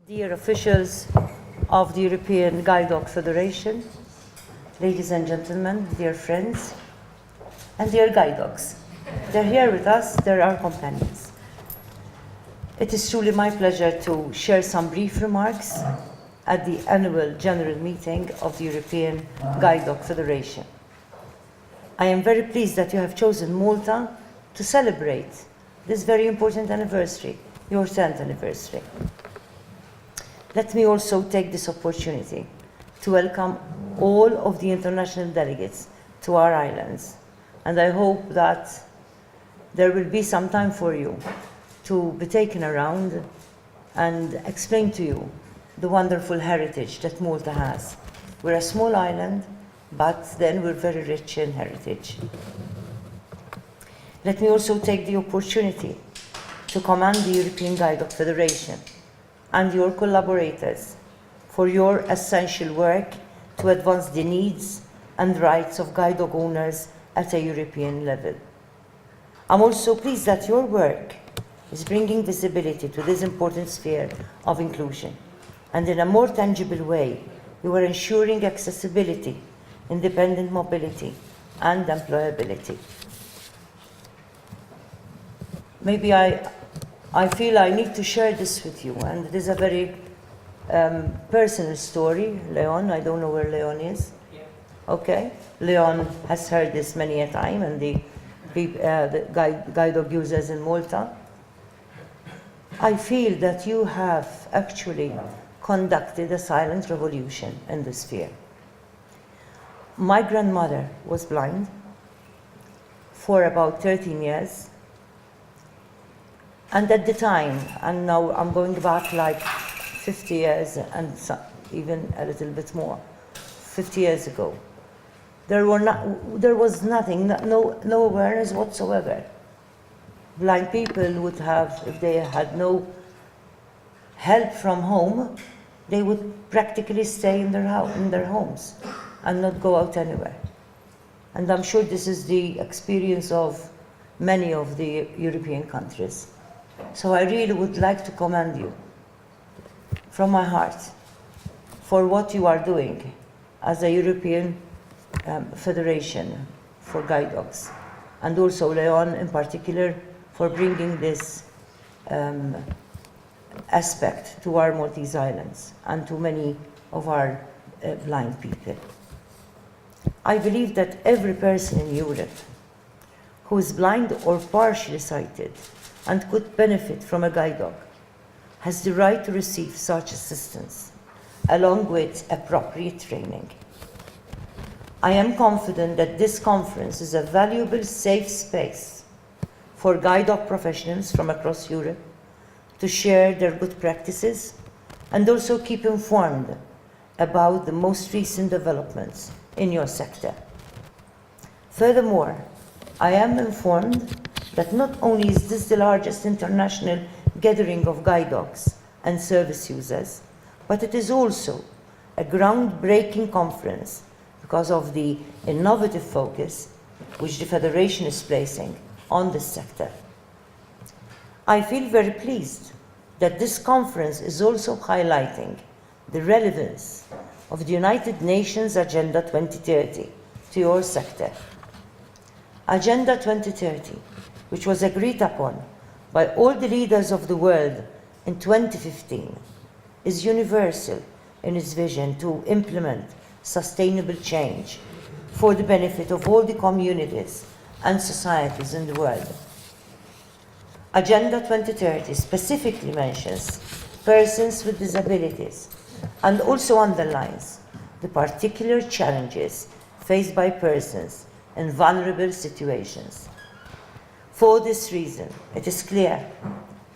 Dear officials of the European Guide Dog Federation, ladies and gentlemen, dear friends, and dear guide dogs. They're here with us, they're our companions. It is truly my pleasure to share some brief remarks at the annual general meeting of the European Guide Dog Federation. I am very pleased that you have chosen Malta to celebrate this very important anniversary, your 10th anniversary. Let me also take this opportunity to welcome all of the international delegates to our islands, and I hope that there will be some time for you to be taken around and explain to you the wonderful heritage that Malta has. We're a small island, but then we're very rich in heritage. Let me also take the opportunity to commend the European Guide Dog Federation and your collaborators for your essential work to advance the needs and rights of guide dog owners at a European level. I'm also pleased that your work is bringing visibility to this important sphere of inclusion, and in a more tangible way, you are ensuring accessibility, independent mobility, and employability. Maybe I feel I need to share this with you, and it is a very personal story. Leon, I don't know where Leon is. Yeah. Okay. Leon has heard this many a time, and the guide dog users in Malta. I feel that you have actually conducted a silent revolution in this sphere. My grandmother was blind for about 13 years. And at the time, and now I'm going back like 50 years and even a little bit more, 50 years ago, there was nothing, no awareness whatsoever. Blind people would have, if they had no help from home, they would practically stay in their homes and not go out anywhere. And I'm sure this is the experience of many of the European countries. So I really would like to commend you from my heart for what you are doing as a European Federation for guide dogs, and also Leon in particular for bringing this aspect to our Maltese islands and to many of our blind people. I believe that every person in Europe who is blind or partially sighted and could benefit from a guide dog has the right to receive such assistance, along with appropriate training. I am confident that this conference is a valuable, safe space for guide dog professionals from across Europe to share their good practices and also keep informed about the most recent developments in your sector. Furthermore, I am informed that not only is this the largest international gathering of guide dogs and service users, but it is also a groundbreaking conference because of the innovative focus which the Federation is placing on this sector. I feel very pleased that this conference is also highlighting the relevance of the United Nations Agenda 2030 to your sector. Agenda 2030, which was agreed upon by all the leaders of the world in 2015, is universal in its vision to implement sustainable change for the benefit of all the communities and societies in the world. Agenda 2030 specifically mentions persons with disabilities and also underlines the particular challenges faced by persons in vulnerable situations. For this reason, it is clear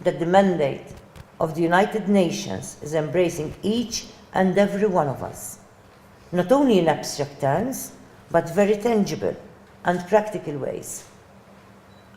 that the mandate of the United Nations is embracing each and every one of us, not only in abstract terms, but very tangible and practical ways.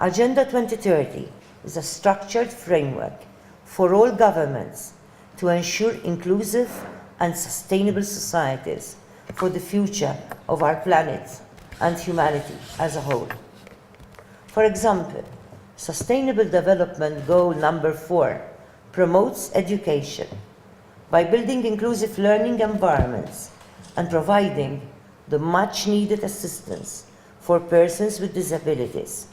Agenda 2030 is a structured framework for all governments to ensure inclusive and sustainable societies for the future of our planet and humanity as a whole. For example, Sustainable Development Goal number 4 promotes education, by building inclusive learning environments and providing the much needed assistance for persons with disabilities.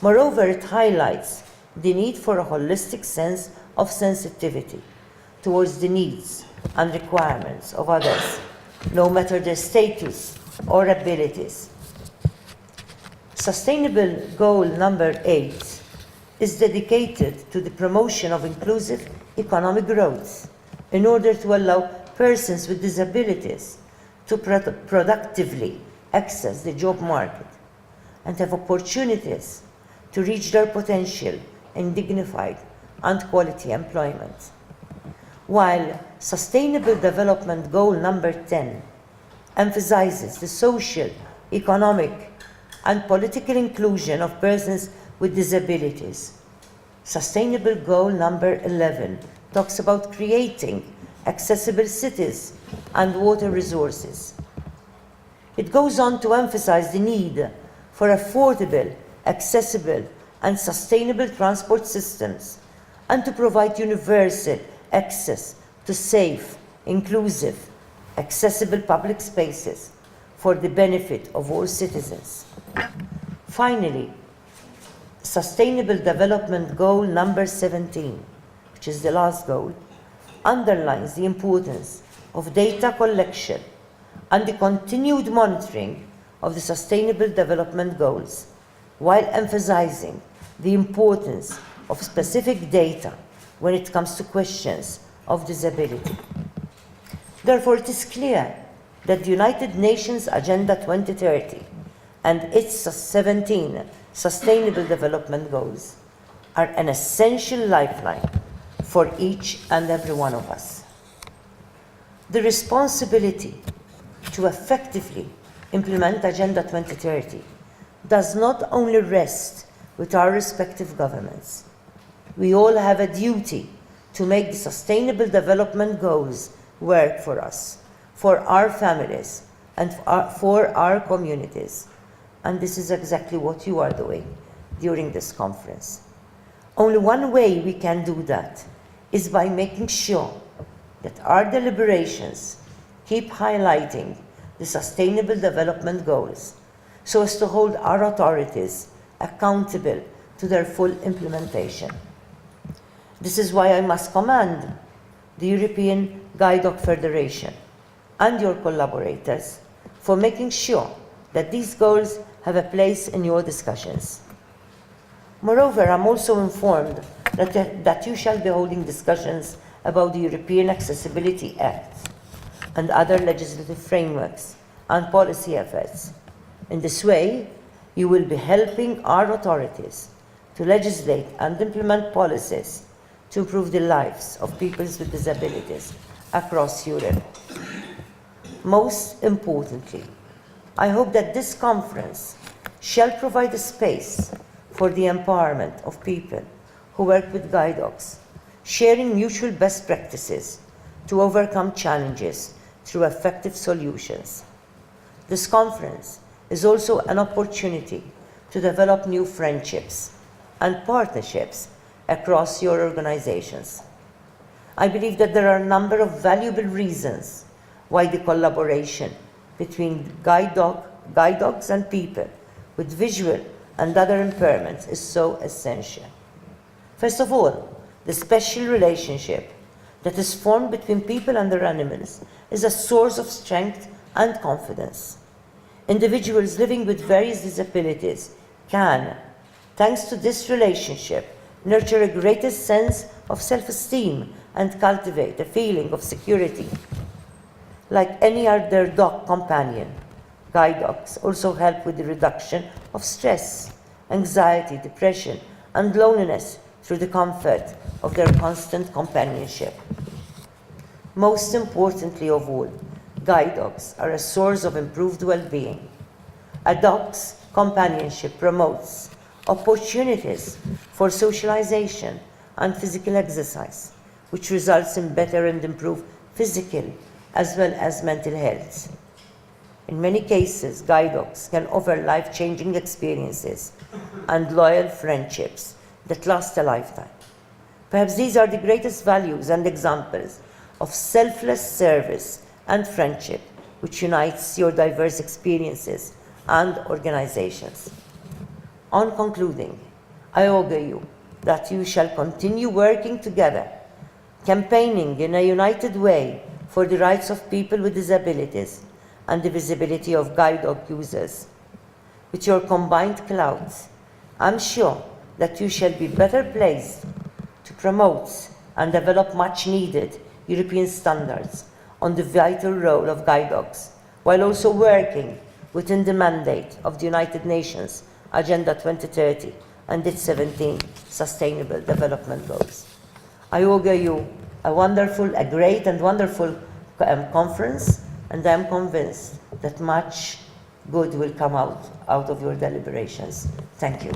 Moreover, it highlights the need for a holistic sense of sensitivity towards the needs and requirements of others, no matter their status or abilities. Sustainable Goal number 8 is dedicated to the promotion of inclusive economic growth in order to allow persons with disabilities to productively access the job market and have opportunities to reach their potential in dignified and quality employment. While Sustainable Development Goal number 10 emphasizes the social, economic, and political inclusion of persons with disabilities, Sustainable Goal number 11 talks about creating accessible cities and water resources. It goes on to emphasize the need for affordable, accessible, and sustainable transport systems, and to provide universal access to safe, inclusive, accessible public spaces for the benefit of all citizens. Finally, Sustainable Development Goal number 17, which is the last goal, underlines the importance of data collection and the continued monitoring of the Sustainable Development Goals, while emphasizing the importance of specific data when it comes to questions of disability. Therefore, it is clear that the United Nations Agenda 2030 and its 17 Sustainable Development Goals are an essential lifeline for each and every one of us. The responsibility to effectively implement Agenda 2030 does not only rest with our respective governments. We all have a duty to make the Sustainable Development Goals work for us, for our families, and for our communities. And this is exactly what you are doing during this conference. Only one way we can do that is by making sure that our deliberations keep highlighting the Sustainable Development Goals so as to hold our authorities accountable to their full implementation. This is why I must commend the European Guide Dog Federation and your collaborators for making sure that these goals have a place in your discussions. Moreover, I'm also informed that you shall be holding discussions about the European Accessibility Act and other legislative frameworks and policy efforts. In this way, you will be helping our authorities to legislate and implement policies to improve the lives of people with disabilities across Europe. Most importantly, I hope that this conference shall provide a space for the empowerment of people who work with guide dogs, sharing mutual best practices to overcome challenges through effective solutions. This conference is also an opportunity to develop new friendships and partnerships across your organizations. I believe that there are a number of valuable reasons why the collaboration between guide dogs and people with visual and other impairments is so essential. First of all, the special relationship that is formed between people and their animals is a source of strength and confidence. Individuals living with various disabilities can, thanks to this relationship, nurture a greater sense of self-esteem and cultivate a feeling of security. Like any other dog companion, guide dogs also help with the reduction of stress, anxiety, depression, and loneliness through the comfort of their constant companionship. Most importantly of all, guide dogs are a source of improved well-being. A dog's companionship promotes opportunities for socialization and physical exercise, which results in better and improved physical as well as mental health. In many cases, guide dogs can offer life-changing experiences and loyal friendships that last a lifetime. Perhaps these are the greatest values and examples of selfless service and friendship which unites your diverse experiences and organizations. On concluding, I augur you that you shall continue working together, campaigning in a united way for the rights of people with disabilities and the visibility of guide dog users. With your combined clouds, I'm sure that you shall be better placed to promote and develop much needed European standards on the vital role of guide dogs, while also working within the mandate of the United Nations Agenda 2030 and its 17 Sustainable Development Goals. I augur you a great and wonderful conference, and I'm convinced that much good will come out of your deliberations. Thank you.